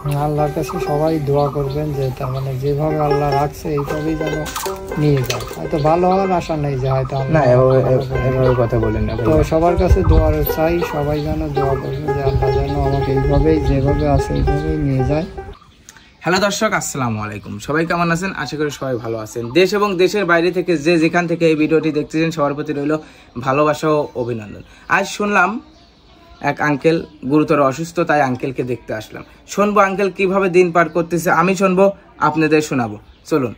আল্লাহর কাছে সবাই দোয়া করবেন যে তার মানে যেভাবে আল্লাহ রাখছে এইভাবেই যেন নিয়ে যায়। হয়তো ভালো হওয়ার আশা নেই যে হয়তো না, এভাবে কথা বলেন না। তো সবার কাছে দোয়ার চাই, সবাই যেন দোয়া করবেন যে আল্লাহ যেন আমাকে এইভাবেই যেভাবে আছে এইভাবেই নিয়ে যায়। হ্যালো দর্শক, আসসালামু আলাইকুম। সবাই কেমন আছেন? আশা করি সবাই ভালো আছেন। দেশ এবং দেশের বাইরে থেকে যে যেখান থেকে এই ভিডিওটি দেখতেছেন সবার প্রতি রইল ভালোবাসা ও অভিনন্দন। আজ শুনলাম এক আঙ্কেল গুরুতর অসুস্থ, তাই আঙ্কেলকে দেখতে আসলাম। শুনবো আঙ্কেল কিভাবে দিন পার করতেছে, আমি শুনবো, আপনাদের শোনাবো। চলুন।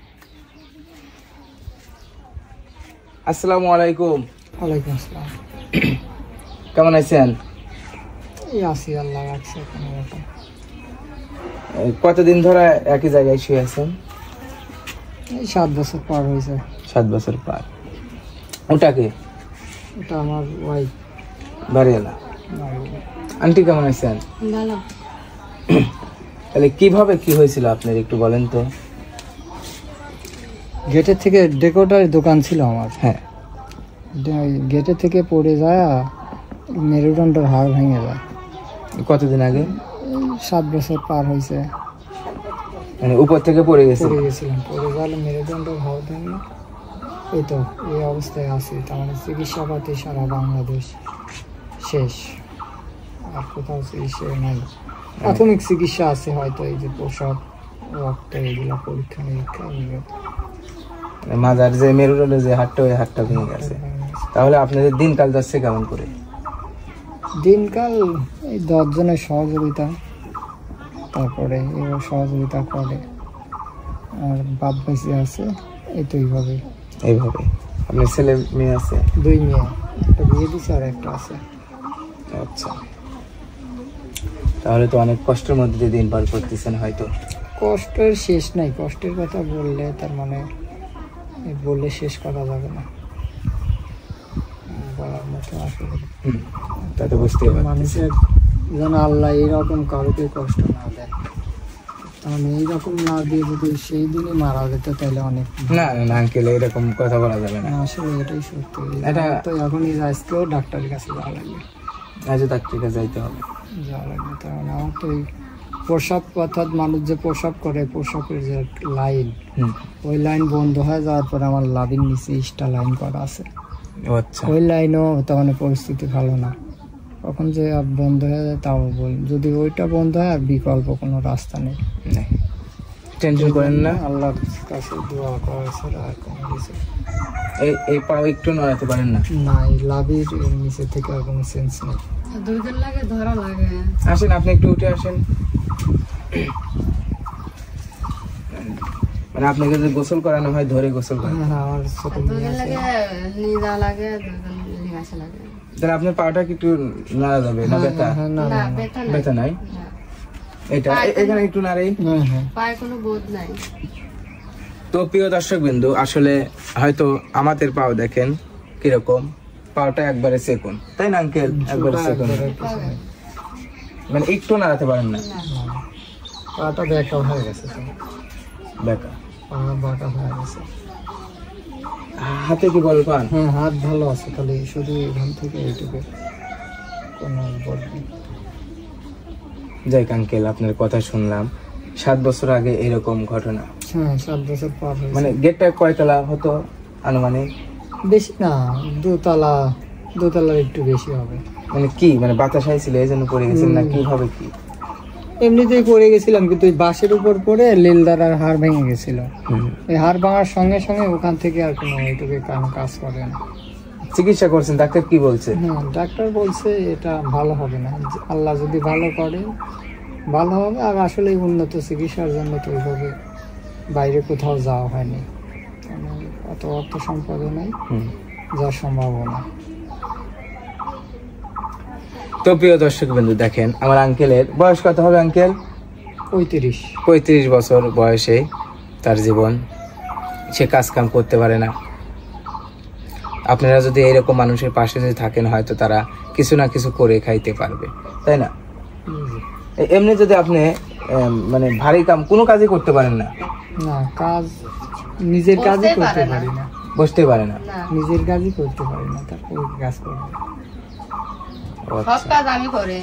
আসসালামু আলাইকুম। ওয়ালাইকুম আসসালাম। কেমন আছেন? এই আছি, আল্লাহ রাখছে কোনো রকম। কতদিন ধরে একই জায়গায় শুয়ে আছেন? এই 7 বছর পার হয়েছে। 7 বছর পার। ওটাকে এটা আমার ওয়াইফ। বাড়িওয়ালা। আন্টি কেমন আছেন? ভালো। তাহলে কিভাবে কি হয়েছিল আপনার একটু বলেন তো। গেটের থেকে ডেকোরেটরের দোকান ছিল আমার। হ্যাঁ। গেটের থেকে পড়ে যায়, মেরুদণ্ডের হাড় ভেঙে যায়। কতদিন আগে? 7 বছর পার হয়েছে। মানে উপর থেকে পড়ে গেছিলাম। পড়ে গেলে মেরুদণ্ডের হাড় ভেঙে এই তো এই অবস্থায় আছি। তার মানে চিকিৎসাপাতি সারা বাংলাদেশ শেষ, আর কোথাও চিকিৎসা নাই। প্রাথমিক চিকিৎসা আছে হয়তো, এই যে প্রসব, রক্ত, এগুলো পরীক্ষা নিরীক্ষা। মাজার যে মেরুদণ্ডের যে হাড়টা, ওই হাড়টা ভেঙে গেছে। তাহলে আপনাদের দিনকাল যাচ্ছে কেমন করে? দিনকাল এই 10 জনের সহযোগিতা, তারপরে এবার সহযোগিতা করে, আর বাদ বেশি আছে এই তো এইভাবে। আপনার ছেলে মেয়ে আছে? 2 মেয়ে, একটা বিয়ে দিচ্ছে আর একটা আছে। আচ্ছা, তাহলে তো অনেক কষ্টের মধ্যে দিয়ে দিন পার করতেছেন হয়তো। কষ্টের শেষ নাই, কষ্টের কথা বললে তার মানে বললে শেষ করা যাবে না, বলার মতো আসলে। তা তো বুঝতে পারছি। মানুষের যেন আল্লাহ এইরকম কারোকে কষ্ট না দেয়, তাহলে এইরকম না দিয়ে যদি সেই দিনই মারা যেত তাহলে অনেক। না না আঙ্কেল, এরকম কথা বলা যাবে না। আসলে এটাই সত্যি। এটা তো এখনই আজকেও ডাক্তারের কাছে যাওয়া লাগবে, আজ ডাক্তারের কাছে যাইতে হবে। যাওয়া লাগবে। তার মানে আমার তো এই প্রসাব, অর্থাৎ মানুষ যে প্রসাব করে, প্রসাবের যে লাইন, ওই লাইন বন্ধ হয়ে যাওয়ার পরে আমার লাভির নিচে ইস্টা লাইন করা আছে। আচ্ছা। ওই লাইনও তখন পরিস্থিতি ভালো না, কখন যে বন্ধ হয়ে যায় তাও বল। যদি ওইটা বন্ধ হয় আর বিকল্প কোনো রাস্তা নেই। টেনশন করেন না, আল্লাহর কাছে দোয়া করা ছাড়া আর কোনো কিছু। এই পা একটু নড়াতে পারেন না? না, এই লাভির নিচে থেকে আর কোনো সেন্স নেই। দুইজন লাগে, ধরা লাগে। আসেন, আপনি একটু উঠে আসেন। মানে আপনাকে যদি গোসল করানো হয়, ধরে গোসল করেন? হ্যাঁ, আমার ছোট মেয়ে আছে। নিজা লাগে, দুজন লিগাসা লাগে। তাহলে আপনার পাটা কি একটু নাড়া যাবে না? ব্যথা? না, না, ব্যথা নাই। এটা এখানে একটু নাড়াই। পায়ে কোনো বোধ নাই। তো প্রিয় দর্শক বিন্দু, আসলে হয়তো আমাদের পাও দেখেন কিরকম, পাওটা একবারে সেকন, তাই না আঙ্কেল? একবারে সেকন, মানে একটু নাড়াতে পারেন না। পাটা ব্যাকা হয়ে গেছে, ব্যথা পা বাঁকা হয়ে গেছে। হাতে কি বল পান? হ্যাঁ, হাত ভালো আছে, খালি শুধু এখান থেকে এইটুকু কোনো বল নেই। যাই আঙ্কেল, আপনার কথা শুনলাম। 7 বছর আগে এরকম ঘটনা? হ্যাঁ, 7 বছর পার হয়েছে। মানে গেটটা কয়তলা হতো আনুমানিক? বেশি না, দোতলার একটু বেশি হবে। মানে কি, মানে বাতাস আইছিল এই জন্য পড়ে গেছেন না কিভাবে? কি এমনিতেই পড়ে গেছিলাম, কিন্তু ওই বাঁশের উপর পড়ে লীলদারার হাড় ভেঙে গেছিল। এই হাড় ভাঙার সঙ্গে সঙ্গে ওখান থেকে আর কোনো ওইটুকু কাজ করে না। চিকিৎসা করছেন? ডাক্তার কি বলছে? হ্যাঁ, ডাক্তার বলছে এটা ভালো হবে না, আল্লাহ যদি ভালো করে ভালো হবে। আর আসলে উন্নত চিকিৎসার জন্য তো ওইভাবে বাইরে কোথাও যাওয়া হয়নি, অত অর্থ সম্পদও নেই, যার সম্ভাবনা। তো প্রিয় দর্শক বিন্দু, দেখেন আমার আঙ্কেলের বয়স কত হবে আঙ্কেল? 35 বছর বয়সে তার জীবন, সে কাজ কাম করতে পারে না। আপনারা যদি এরকম মানুষের পাশে যদি থাকেন, হয়তো তারা কিছু না কিছু করে খাইতে পারবে, তাই না? এমনি যদি আপনি মানে ভারী কাম কোনো কাজই করতে পারেন না? না, কাজ নিজের কাজই করতে পারি না, বসতে পারে না, নিজের কাজই করতে পারি না, তারপর কাজ করবে। সব কাজ আমি করে।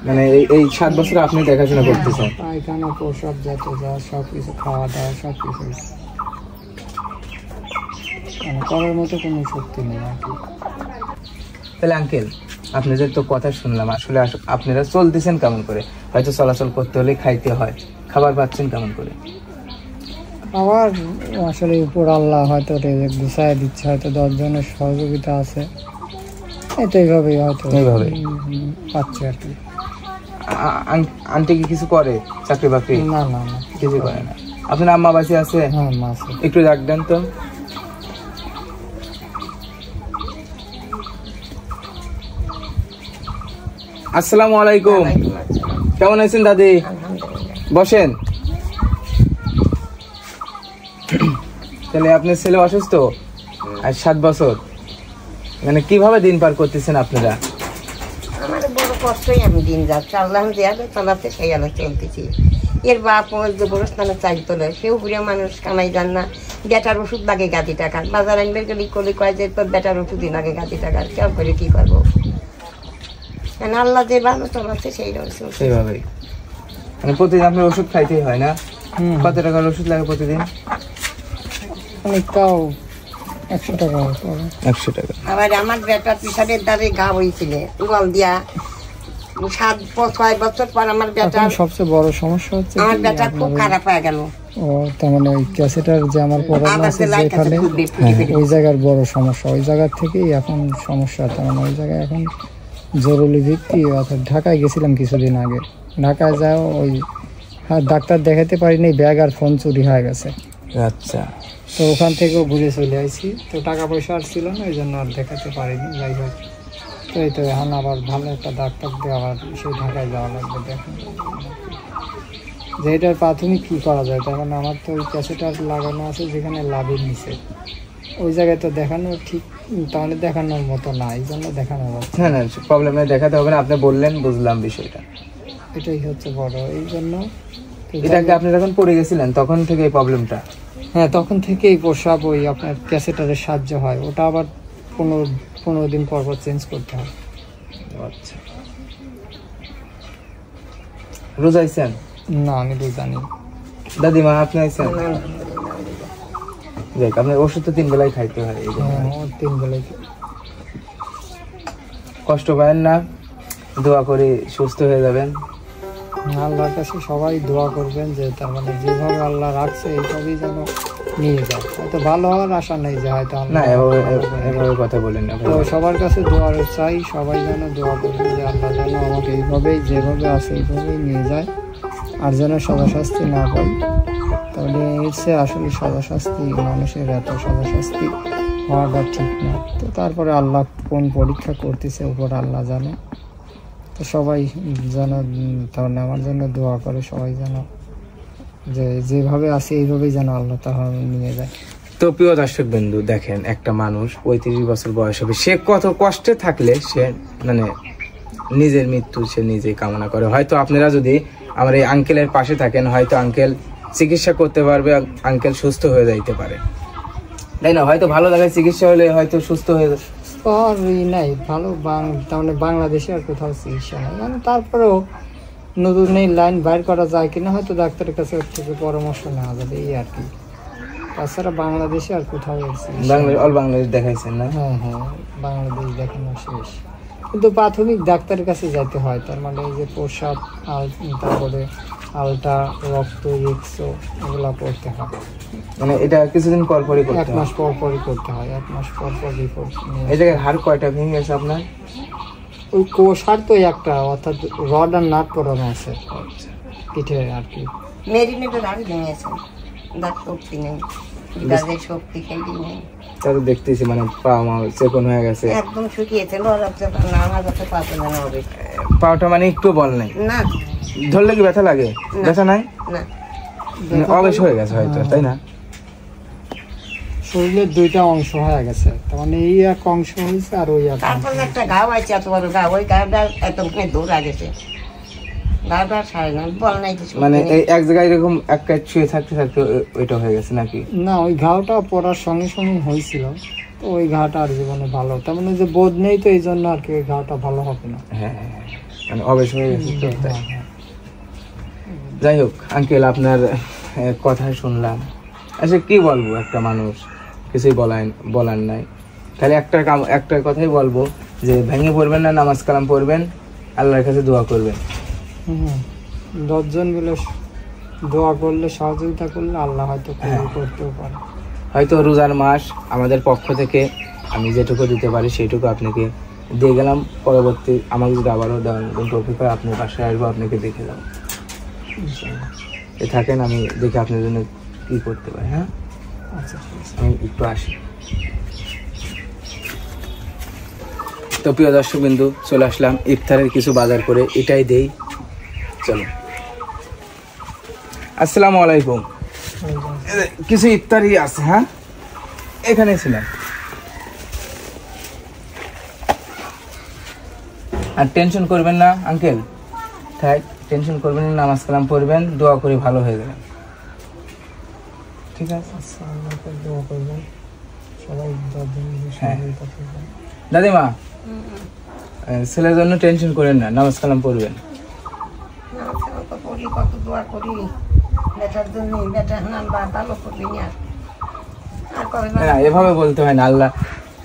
মানে এই 7 বছর আপনি দেখাশোনা করতেছেন? পায়খানা প্রসব যত যা সব কিছু, খাওয়া দাওয়া সব কিছু, মানে করার মতো কোনো শক্তি নেই আর কি। তাহলে আঙ্কেল, আপনাদের তো কথা শুনলাম, আসলে আপনারা চলতেছেন কেমন করে? হয়তো চলাচল করতে হলে খাইতে হয়, খাবার পাচ্ছেন কেমন করে? আবার আসলে উপর আল্লাহ হয়তো গুছায় দিচ্ছে, হয়তো 10 জনের সহযোগিতা আছে, এই তো এইভাবেই হয়তো এইভাবে পাচ্ছে আর কি। আন্টি কি কিছু করে চাকরি বাকরি? না না না, কিছু করে না। আপনার আম্মা বাসি আছে? হ্যাঁ মা আছে। একটু ডাক দেন তো। আসসালামু আলাইকুম, কেমন আছেন দাদি? বসেন। তাহলে আপনার ছেলে অসুস্থ আর 7 বছর, মানে কিভাবে দিন পার করতেছেন আপনারা? আমার বড় কষ্টই আমি দিন যাচ্ছে, আল্লাহ যে আলো চালাতে সেই আলো চলতেছি। এর বাপ যে গোরস্থানে চাই তোলে, সেও বুড়ে মানুষ, কামাই যান না, বেটার ওষুধ লাগে গাদি টাকার, বাজার আনবে গেলে কলি কয় যে তোর বেটার ওষুধই লাগে গাদি টাকার, কেউ করে কি করবো? আল্লাহ যে ভালো চলাচ্ছে সেই সেইভাবেই। মানে প্রতিদিন আপনার ওষুধ খাইতেই হয় না? কত টাকার ওষুধ লাগে প্রতিদিন? অনেকটাও 100 টাকা। 100 টাকা। আবার আমার বেটা পিছনের দ্বারে গা হয়েছিল গল দিয়া, 7-6 বছর পর আমার বেটা, সবচেয়ে বড় সমস্যা হচ্ছে আমার বেটা খুব খারাপ হয়ে গেল। ও তার মানে ওই ক্যাসেটার যে আমার প্রবলেম আছে যেখানে, ওই জায়গার বড় সমস্যা, ওই জায়গার থেকেই এখন সমস্যা। তার মানে ওই জায়গায় এখন জরুরি ভিত্তি, অর্থাৎ ঢাকায় গেছিলাম কিছুদিন আগে, ঢাকায় যাও ওই ডাক্তার দেখাতে পারিনি, ব্যাগ আর ফোন চুরি হয়ে গেছে। আচ্ছা, তো ওখান থেকেও ঘুরে চলে আসি, তো টাকা পয়সা আর ছিল না, ওই জন্য আর দেখাতে পারিনি। যাই হোক, তো এই তো এখন আবার ভালো একটা ডাক্তার দিয়ে আবার সেই ঢাকায় যাওয়া লাগবে দেখুন, যে এটার প্রাথমিক কী করা যায়। তার মানে আমার তো ওই ক্যাসেটার লাগানো আছে যেখানে লাভের নিচে, ওই জায়গায় তো দেখানো ঠিক, তাহলে দেখানোর মতো না, এই জন্য দেখানো যাচ্ছে না। প্রবলেমে দেখাতে হবে না, আপনি বললেন, বুঝলাম বিষয়টা। এটাই হচ্ছে বড়, এই জন্য। এটাকে আপনি যখন পড়ে গেছিলেন তখন থেকে এই প্রবলেমটা? হ্যাঁ, তখন থেকেই প্রসাব ওই আপনার ক্যাসেটারের সাহায্য হয়, ওটা আবার 15 দিন পর পর চেঞ্জ করতে হয়। আচ্ছা, রোজা আইছেন? না, আমি তো জানি। দাদিমা আপনি আইছেন? দেখ, আপনার ওষুধ তো 3 বেলায় খাইতে হয়, এই জন্য। 3 বেলায়। কষ্ট পাবেন না, দোয়া করে সুস্থ হয়ে যাবেন। আল্লাহর কাছে সবাই দোয়া করবেন যে তার মানে যেভাবে আল্লাহ রাখছে এইভাবেই যেন নিয়ে যায়। হয়তো ভালো হওয়ার আশা নেই যে হয়তো না, এভাবে কথা বলেন না। তো সবার কাছে দোয়ার চাই, সবাই যেন দোয়া করবেন যে আল্লাহ যেন আমাকে এইভাবেই যেভাবে আছে এইভাবেই নিয়ে যায়, আর যেন সাজা শাস্তি না পাই। তাহলে এর চেয়ে আসলে সাজা শাস্তি, মানুষের এত সাজা শাস্তি হওয়াটা ঠিক না। তো তারপরে আল্লাহ কোন পরীক্ষা করতেছে উপর আল্লাহ জানে। তো সবাই যেন তাহলে আমার জন্য দোয়া করে, সবাই যেন যে যেভাবে আছে এইভাবেই যেন আল্লাহ তাহলে নিয়ে যায়। তো প্রিয় দর্শক বন্ধু, দেখেন, একটা মানুষ 35 বছর বয়স হবে, সে কত কষ্টে থাকলে সে মানে নিজের মৃত্যু সে নিজেই কামনা করে। হয়তো আপনারা যদি আমার এই আঙ্কেলের পাশে থাকেন, হয়তো আঙ্কেল চিকিৎসা করতে পারবে, আঙ্কেল সুস্থ হয়ে যাইতে পারে, তাই না? হয়তো ভালো জায়গায় চিকিৎসা হলে হয়তো সুস্থ হয়ে যাবে। আর নাই ভালো তার মানে বাংলাদেশে আর কোথাও চিকিৎসা নেই, মানে তারপরেও নতুন এই লাইন বাইর করা যায় কিনা, হয়তো ডাক্তারের কাছে ওর থেকে পরামর্শ নেওয়া যাবে, এই আর কি। তাছাড়া বাংলাদেশে আর কোথাও বাংলাদেশ দেখাইছেন না? হ্যাঁ, বাংলাদেশ দেখানো শেষ, কিন্তু প্রাথমিক ডাক্তারের কাছে যাইতে হয়। তার মানে এই যে প্রসাব, তারপরে আলটা, রক্ত, এক্সো, এগুলা করতে হয়। মানে এটা কিছুদিন পর পরই করতে হয়? 1 মাস পর পরই করতে হয়, 1 মাস পর পর রিপোর্ট। এই জায়গায় হাড় কয়টা ভেঙে গেছে আপনার? ওই কোষার তো একটা, অর্থাৎ রড আর নাট পরানো আছে পিঠে আর কি। মেরিনেটের আগে ভেঙেছে, দাঁত শক্তি নেই, দাঁতের শক্তি খেলি নেই। তা তো দেখতেছি, মানে পা চেকন হয়ে গেছে, একদম শুকিয়েছে, লড়াচ্ছে না, আমার কাছে পাতে না হবে। পাটা মানে একটু বল নাই? না। ধরলে কি ব্যথা লাগে? ব্যথা নাই? না, অবেশ হয়ে গেছে হয়তো, তাই না? শরীরের 2টা অংশ হয়ে গেছে, তার মানে এই এক অংশ হয়েছে আর ওই এক। তারপরে একটা ঘাও আছে, এত বড় ঘাও, ওই ঘাওটা এতখানে দৌড়া গেছে, ঘাওটা সারে না, বল নাই কিছু। মানে এই এক জায়গায় এরকম এক কাজ শুয়ে থাকতে থাকতে ওইটা হয়ে গেছে নাকি? না, ওই ঘাওটা পড়ার সঙ্গে সঙ্গে হয়েছিল, তো ওই ঘাওটা আর জীবনে ভালো, তার মানে যে বোধ নেই, তো এই জন্য আর কি ওই ঘাওটা ভালো হবে না। হ্যাঁ, মানে অবেশ হয়ে গেছে তো তাই। যাই হোক আঙ্কেল, আপনার কথা শুনলাম। আচ্ছা কি বলবো, একটা মানুষ কিছুই বলার নাই, খালি একটা কথাই বলবো যে ভেঙে পড়বেন না, নামাজ কালাম পড়বেন, আল্লাহর কাছে দোয়া করবেন। 10 জন মিলে দোয়া করলে, সহযোগিতা করলে আল্লাহ হয়তো করতেও পারে। হয়তো রোজার মাস, আমাদের পক্ষ থেকে আমি যেটুকু দিতে পারি সেইটুকু আপনাকে দিয়ে গেলাম। পরবর্তী আমাকে যদি আবারও দেওয়ার তৌফিক হয়, আপনার পাশে আসবো, আপনাকে দেখে যাবো থাকেন। আমি দেখে আপনার জন্য কি করতে পারি। হ্যাঁ আচ্ছা ঠিক আছে। আমি একটু আসি। তো প্রিয় দর্শক বিন্দু, চলে আসলাম ইফতারের কিছু বাজার করে, এটাই দেই। চলো, আসসালামু আলাইকুম। কিছু ইফতারি আছে, হ্যাঁ এখানে ছিলাম। আর টেনশন করবেন না আঙ্কেল, থাক, টেনশন করবেন না, নামাজ কালাম পড়বেন, দোয়া করে ভালো হয়ে যাবেন। ঠিক আছে, আচ্ছা আল্লাহকে দোয়া করবেন সবাই, 10 জন মিলে সহযোগিতা করবেন। দাদিমা ছেলের জন্য টেনশন করেন না, নামাজ কালাম পড়বেন। কত দোয়া করি বেটার জন্য, বেটার নাম্বার ভালো করবি না, আর কবে না। হ্যাঁ এভাবে বলতে হয় না, আল্লাহ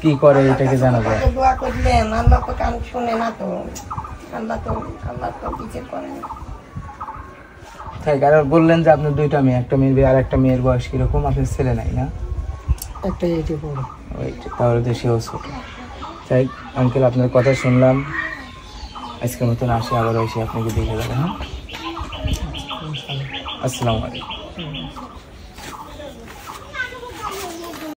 কি করে এটাকে জানাবো। কত দোয়া করলেন, আল্লাহ তো কান শুনে না তো, আল্লাহ তো বিচার করে না। তাই আর বললেন যে আপনার 2টা মেয়ে, একটা মেয়ের বিয়ে, আর একটা মেয়ের বয়স কিরকম? আপনার ছেলে নাই না? একটা এইটে পড়ে। তাহলে তো সেও ছোট। তাই আঙ্কেল, আপনার কথা শুনলাম, আজকের মতন আসি, আবার এসে আপনাকে দেখে যাবো। হ্যাঁ, আসসালামু আলাইকুম।